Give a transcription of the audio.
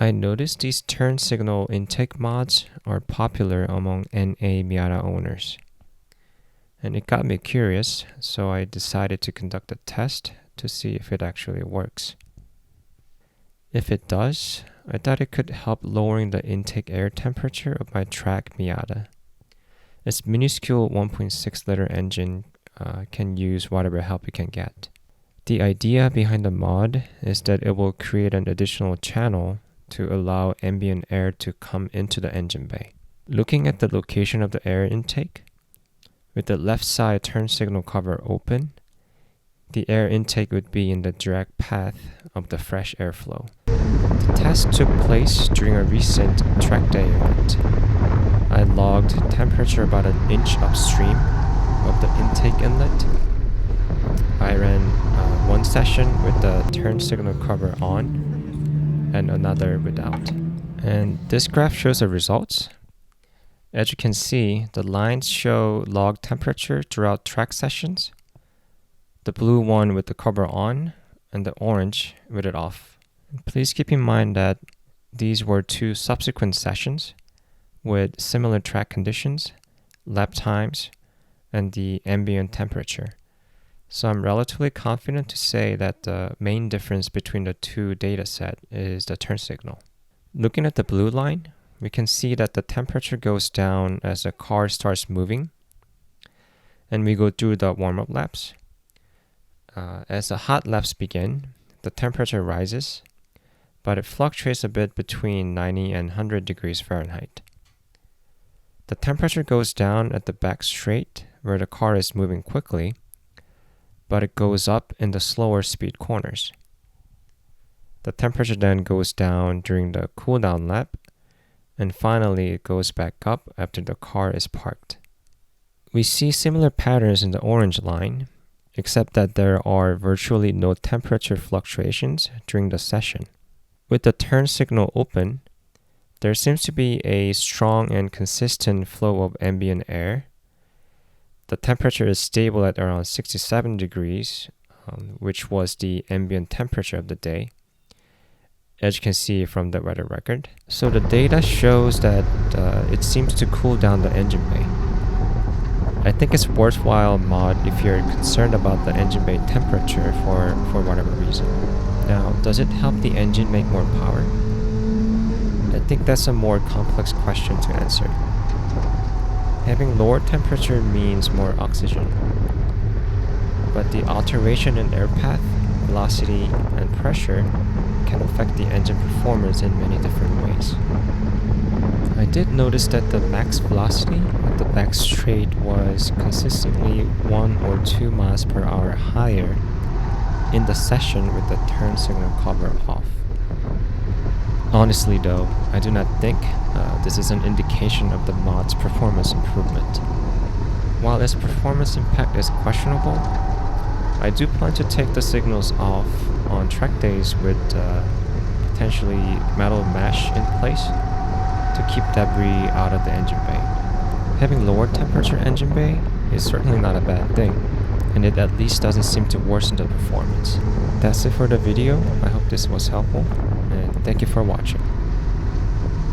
I noticed these turn signal intake mods are popular among NA Miata owners. And it got me curious, so I decided to conduct a test to see if it actually works. If it does, I thought it could help lowering the intake air temperature of my track Miata. Its minuscule 1.6-liter engine can use whatever help it can get. The idea behind the mod is that it will create an additional channel to allow ambient air to come into the engine bay. Looking at the location of the air intake, with the left side turn signal cover open, the air intake would be in the direct path of the fresh airflow. The test took place during a recent track day event. I logged temperature about an inch upstream of the intake inlet. I ran one session with the turn signal cover on and another without. And this graph shows the results. As you can see, the lines show log temperature throughout track sessions, the blue one with the cover on, and the orange with it off. Please keep in mind that these were two subsequent sessions with similar track conditions, lap times, and the ambient temperature. So I'm relatively confident to say that the main difference between the two datasets is the turn signal. Looking at the blue line, we can see that the temperature goes down as the car starts moving, and we go through the warm-up laps. As the hot laps begin, the temperature rises, but it fluctuates a bit between 90 and 100 degrees Fahrenheit. The temperature goes down at the back straight where the car is moving quickly, but it goes up in the slower speed corners. The temperature then goes down during the cool-down lap, and finally it goes back up after the car is parked. We see similar patterns in the orange line, except that there are virtually no temperature fluctuations during the session. With the turn signal open, there seems to be a strong and consistent flow of ambient air. The temperature is stable at around 67 degrees, which was the ambient temperature of the day, as you can see from the weather record. So the data shows that it seems to cool down the engine bay. I think it's worthwhile mod if you're concerned about the engine bay temperature for whatever reason. Now, does it help the engine make more power? I think that's a more complex question to answer. Having lower temperature means more oxygen, but the alteration in air path, velocity, and pressure can affect the engine performance in many different ways. I did notice that the max velocity at the back straight was consistently 1 or 2 miles per hour higher in the session with the turn signal cover off. Honestly though, I do not think this is an indication of the mod's performance improvement. While its performance impact is questionable, I do plan to take the signals off on track days with potentially metal mesh in place to keep debris out of the engine bay. Having lower temperature engine bay is certainly not a bad thing, and it at least doesn't seem to worsen the performance. That's it for the video. I hope this was helpful, and thank you for watching.